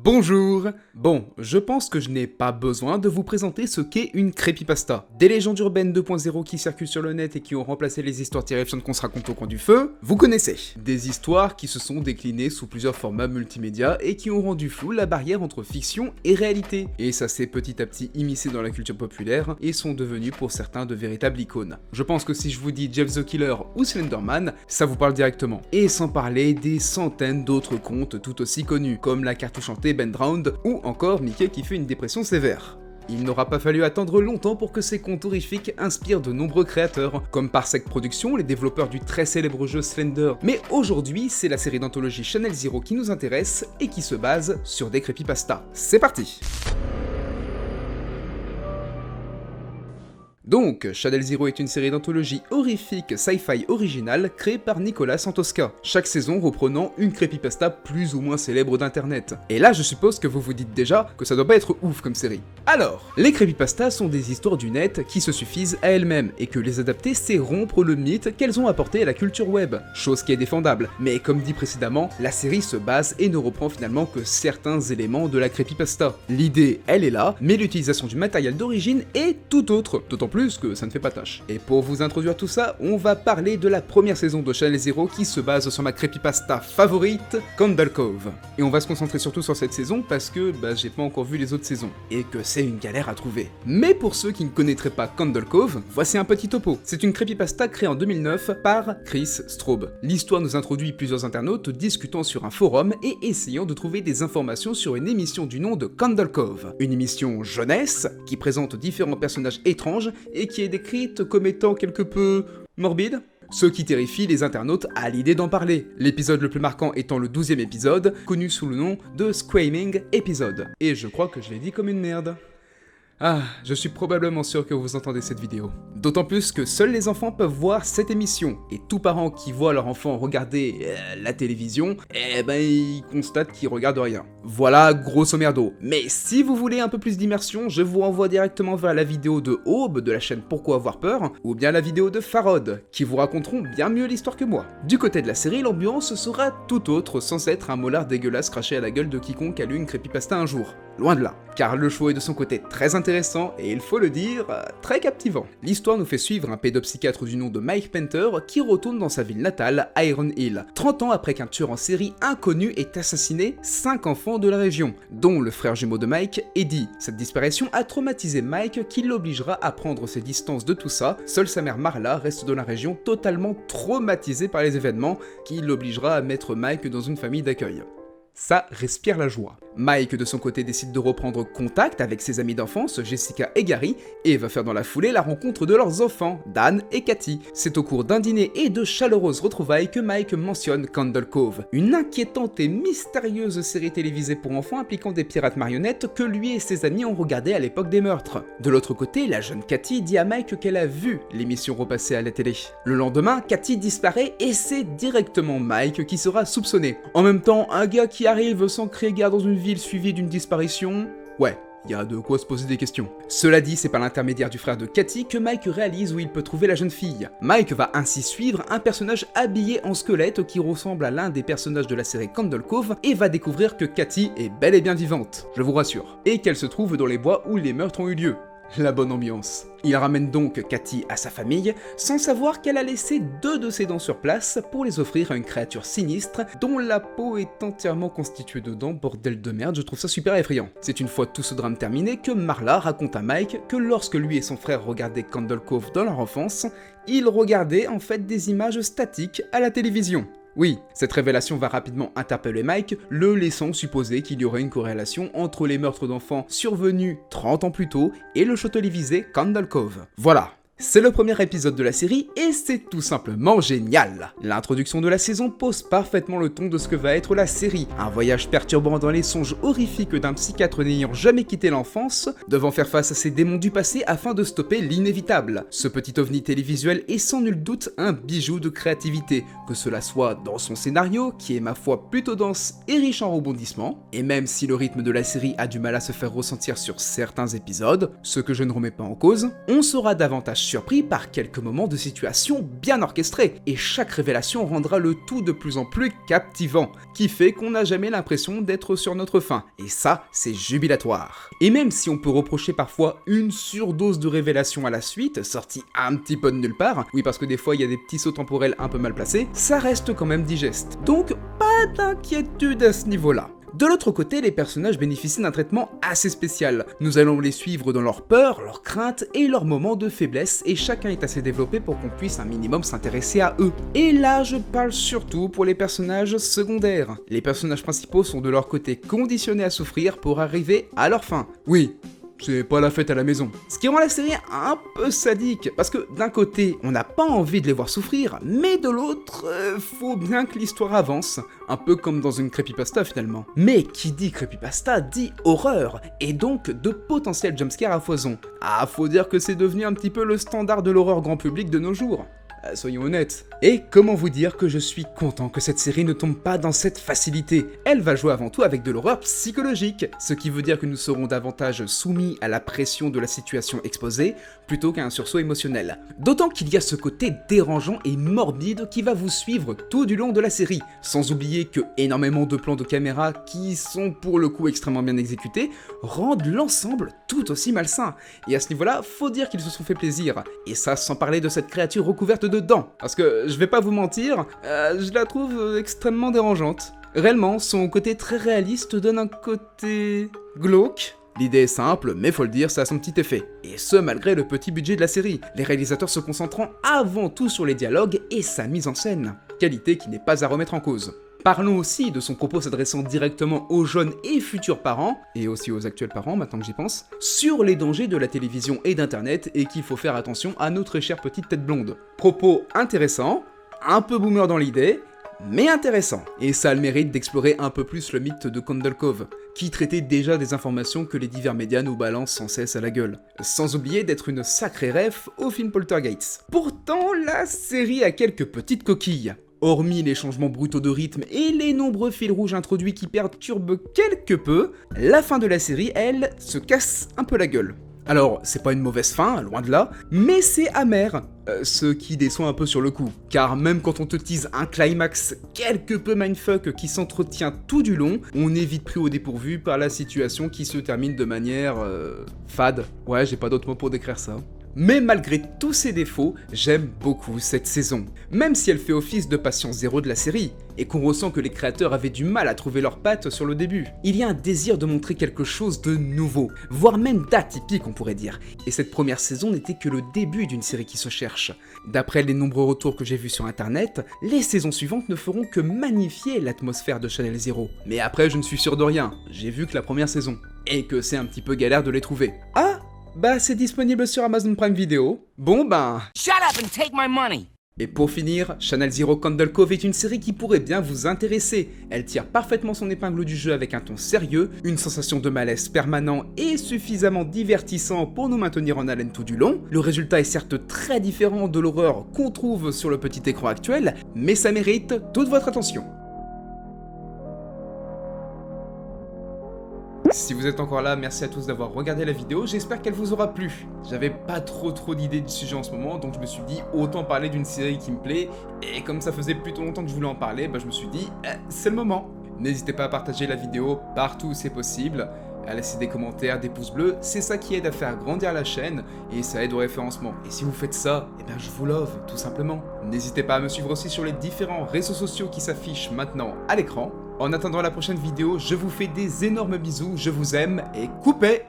Bonjour! Bon, je pense que je n'ai pas besoin de vous présenter ce qu'est une creepypasta. Des légendes urbaines 2.0 qui circulent sur le net et qui ont remplacé les histoires terrifiantes qu'on se raconte au coin du feu, vous connaissez. Des histoires qui se sont déclinées sous plusieurs formats multimédia et qui ont rendu floue la barrière entre fiction et réalité. Et ça s'est petit à petit immiscé dans la culture populaire et sont devenus pour certains de véritables icônes. Je pense que si je vous dis Jeff the Killer ou Slenderman, ça vous parle directement. Et sans parler des centaines d'autres contes tout aussi connus, comme la cartouche hantée Ben Drowned, ou encore Mickey qui fait une dépression sévère. Il n'aura pas fallu attendre longtemps pour que ces contes horrifiques inspirent de nombreux créateurs, comme Parsec Productions, les développeurs du très célèbre jeu Slender. Mais aujourd'hui, c'est la série d'anthologie Channel Zero qui nous intéresse et qui se base sur des creepypastas. C'est parti! Donc, Channel Zero est une série d'anthologie horrifique sci-fi originale créée par Nicolas Santosca, chaque saison reprenant une creepypasta plus ou moins célèbre d'internet. Et là, je suppose que vous vous dites déjà que ça doit pas être ouf comme série. Alors, les creepypastas sont des histoires du net qui se suffisent à elles-mêmes, et que les adapter c'est rompre le mythe qu'elles ont apporté à la culture web, chose qui est défendable. Mais comme dit précédemment, la série se base et ne reprend finalement que certains éléments de la creepypasta. L'idée, elle est là, mais l'utilisation du matériel d'origine est tout autre, d'autant plus que ça ne fait pas tâche. Et pour vous introduire tout ça, on va parler de la première saison de Channel Zero qui se base sur ma creepypasta favorite, Candle Cove. Et on va se concentrer surtout sur cette saison parce que j'ai pas encore vu les autres saisons, et que c'est une galère à trouver. Mais pour ceux qui ne connaîtraient pas Candle Cove, voici un petit topo. C'est une creepypasta créée en 2009 par Chris Straub. L'histoire nous introduit plusieurs internautes discutant sur un forum et essayant de trouver des informations sur une émission du nom de Candle Cove. Une émission jeunesse qui présente différents personnages étranges et qui est décrite comme étant quelque peu morbide, ce qui terrifie les internautes à l'idée d'en parler. L'épisode le plus marquant étant le 12e épisode, connu sous le nom de Screaming Episode. Et je crois que je l'ai dit comme une merde. Ah, je suis probablement sûr que vous entendez cette vidéo. D'autant plus que seuls les enfants peuvent voir cette émission, et tout parent qui voit leur enfant regarder la télévision, ils constatent qu'ils regardent rien. Voilà, grosso merdo. Mais si vous voulez un peu plus d'immersion, je vous renvoie directement vers la vidéo de Aube de la chaîne Pourquoi avoir peur, ou bien la vidéo de Farod, qui vous raconteront bien mieux l'histoire que moi. Du côté de la série, l'ambiance sera tout autre, sans être un molar dégueulasse craché à la gueule de quiconque a lu une creepypasta un jour. Loin de là, car le show est de son côté très intéressant et il faut le dire, très captivant. L'histoire nous fait suivre un pédopsychiatre du nom de Mike Painter qui retourne dans sa ville natale, Iron Hill, 30 ans après qu'un tueur en série inconnu ait assassiné 5 enfants de la région, dont le frère jumeau de Mike, Eddie. Cette disparition a traumatisé Mike qui l'obligera à prendre ses distances de tout ça, seule sa mère Marla reste dans la région totalement traumatisée par les événements, qui l'obligera à mettre Mike dans une famille d'accueil. Ça respire la joie. Mike de son côté décide de reprendre contact avec ses amis d'enfance, Jessica et Gary, et va faire dans la foulée la rencontre de leurs enfants, Dan et Cathy. C'est au cours d'un dîner et de chaleureuses retrouvailles que Mike mentionne Candle Cove, une inquiétante et mystérieuse série télévisée pour enfants impliquant des pirates marionnettes que lui et ses amis ont regardé à l'époque des meurtres. De l'autre côté, la jeune Cathy dit à Mike qu'elle a vu l'émission repassée à la télé. Le lendemain, Cathy disparaît et c'est directement Mike qui sera soupçonné. En même temps, un gars qui arrive sans crier gare dans une ville suivie d'une disparition, ouais, il y a de quoi se poser des questions. Cela dit, c'est par l'intermédiaire du frère de Cathy que Mike réalise où il peut trouver la jeune fille. Mike va ainsi suivre un personnage habillé en squelette qui ressemble à l'un des personnages de la série Candle Cove et va découvrir que Cathy est bel et bien vivante, je vous rassure, et qu'elle se trouve dans les bois où les meurtres ont eu lieu. La bonne ambiance. Il ramène donc Cathy à sa famille, sans savoir qu'elle a laissé 2 de ses dents sur place pour les offrir à une créature sinistre dont la peau est entièrement constituée de dents, bordel de merde, je trouve ça super effrayant. C'est une fois tout ce drame terminé que Marla raconte à Mike que lorsque lui et son frère regardaient Candle Cove dans leur enfance, ils regardaient en fait des images statiques à la télévision. Oui, cette révélation va rapidement interpeller Mike, le laissant supposer qu'il y aurait une corrélation entre les meurtres d'enfants survenus 30 ans plus tôt et le show télévisé Candle Cove. Voilà. C'est le premier épisode de la série et c'est tout simplement génial. L'introduction de la saison pose parfaitement le ton de ce que va être la série. Un voyage perturbant dans les songes horrifiques d'un psychiatre n'ayant jamais quitté l'enfance, devant faire face à ses démons du passé afin de stopper l'inévitable. Ce petit ovni télévisuel est sans nul doute un bijou de créativité, que cela soit dans son scénario, qui est ma foi plutôt dense et riche en rebondissements, et même si le rythme de la série a du mal à se faire ressentir sur certains épisodes, ce que je ne remets pas en cause, on saura davantage surpris par quelques moments de situation bien orchestrés, et chaque révélation rendra le tout de plus en plus captivant, qui fait qu'on n'a jamais l'impression d'être sur notre faim, et ça, c'est jubilatoire. Et même si on peut reprocher parfois une surdose de révélations à la suite, sortie un petit peu de nulle part, oui parce que des fois il y a des petits sauts temporels un peu mal placés, ça reste quand même digeste. Donc pas d'inquiétude à ce niveau-là. De l'autre côté, les personnages bénéficient d'un traitement assez spécial. Nous allons les suivre dans leurs peurs, leurs craintes et leurs moments de faiblesse, et chacun est assez développé pour qu'on puisse un minimum s'intéresser à eux. Et là, je parle surtout pour les personnages secondaires. Les personnages principaux sont de leur côté conditionnés à souffrir pour arriver à leur fin. Oui, c'est pas la fête à la maison. Ce qui rend la série un peu sadique, parce que d'un côté, on n'a pas envie de les voir souffrir, mais de l'autre, faut bien que l'histoire avance, un peu comme dans une creepypasta finalement. Mais qui dit creepypasta dit horreur, et donc de potentiels jumpscares à foison. Ah, faut dire que c'est devenu un petit peu le standard de l'horreur grand public de nos jours. Soyons honnêtes. Et comment vous dire que je suis content que cette série ne tombe pas dans cette facilité. Elle va jouer avant tout avec de l'horreur psychologique, ce qui veut dire que nous serons davantage soumis à la pression de la situation exposée, plutôt qu'à un sursaut émotionnel. D'autant qu'il y a ce côté dérangeant et morbide qui va vous suivre tout du long de la série, sans oublier que énormément de plans de caméra, qui sont pour le coup extrêmement bien exécutés, rendent l'ensemble tout aussi malsain. Et à ce niveau-là, faut dire qu'ils se sont fait plaisir. Et ça sans parler de cette créature recouverte dedans, parce que je vais pas vous mentir, je la trouve extrêmement dérangeante. Réellement, son côté très réaliste donne un côté glauque. L'idée est simple, mais faut le dire, ça a son petit effet. Et ce, malgré le petit budget de la série, les réalisateurs se concentrant avant tout sur les dialogues et sa mise en scène. Qualité qui n'est pas à remettre en cause. Parlons aussi de son propos s'adressant directement aux jeunes et futurs parents, et aussi aux actuels parents maintenant que j'y pense, sur les dangers de la télévision et d'internet et qu'il faut faire attention à nos très chères petites têtes blondes. Propos intéressants, un peu boomer dans l'idée, mais intéressant. Et ça a le mérite d'explorer un peu plus le mythe de Candle Cove, qui traitait déjà des informations que les divers médias nous balancent sans cesse à la gueule. Sans oublier d'être une sacrée ref au film Poltergeist. Pourtant, la série a quelques petites coquilles. Hormis les changements brutaux de rythme et les nombreux fils rouges introduits qui perturbent quelque peu, la fin de la série, elle, se casse un peu la gueule. Alors, c'est pas une mauvaise fin, loin de là, mais c'est amer, ce qui déçoit un peu sur le coup, car même quand on te tease un climax quelque peu mindfuck qui s'entretient tout du long, on est vite pris au dépourvu par la situation qui se termine de manière... fade. Ouais, j'ai pas d'autre mot pour décrire ça. Mais malgré tous ses défauts, j'aime beaucoup cette saison. Même si elle fait office de patient zéro de la série, et qu'on ressent que les créateurs avaient du mal à trouver leurs pattes sur le début. Il y a un désir de montrer quelque chose de nouveau, voire même d'atypique on pourrait dire. Et cette première saison n'était que le début d'une série qui se cherche. D'après les nombreux retours que j'ai vus sur internet, les saisons suivantes ne feront que magnifier l'atmosphère de Channel Zero. Mais après je ne suis sûr de rien, j'ai vu que la première saison, et que c'est un petit peu galère de les trouver. Ah, bah c'est disponible sur Amazon Prime Video. Bon ben... Shut up and take my money! Et pour finir, Channel Zero Candle Cove est une série qui pourrait bien vous intéresser. Elle tire parfaitement son épingle du jeu avec un ton sérieux, une sensation de malaise permanent et suffisamment divertissant pour nous maintenir en haleine tout du long. Le résultat est certes très différent de l'horreur qu'on trouve sur le petit écran actuel, mais ça mérite toute votre attention. Si vous êtes encore là, merci à tous d'avoir regardé la vidéo, j'espère qu'elle vous aura plu. J'avais pas trop d'idées du sujet en ce moment, donc je me suis dit autant parler d'une série qui me plaît, et comme ça faisait plutôt longtemps que je voulais en parler, bah je me suis dit, c'est le moment. N'hésitez pas à partager la vidéo partout où c'est possible, à laisser des commentaires, des pouces bleus, c'est ça qui aide à faire grandir la chaîne, et ça aide au référencement. Et si vous faites ça, eh bien je vous love, tout simplement. N'hésitez pas à me suivre aussi sur les différents réseaux sociaux qui s'affichent maintenant à l'écran. En attendant la prochaine vidéo, je vous fais des énormes bisous, je vous aime et coupez!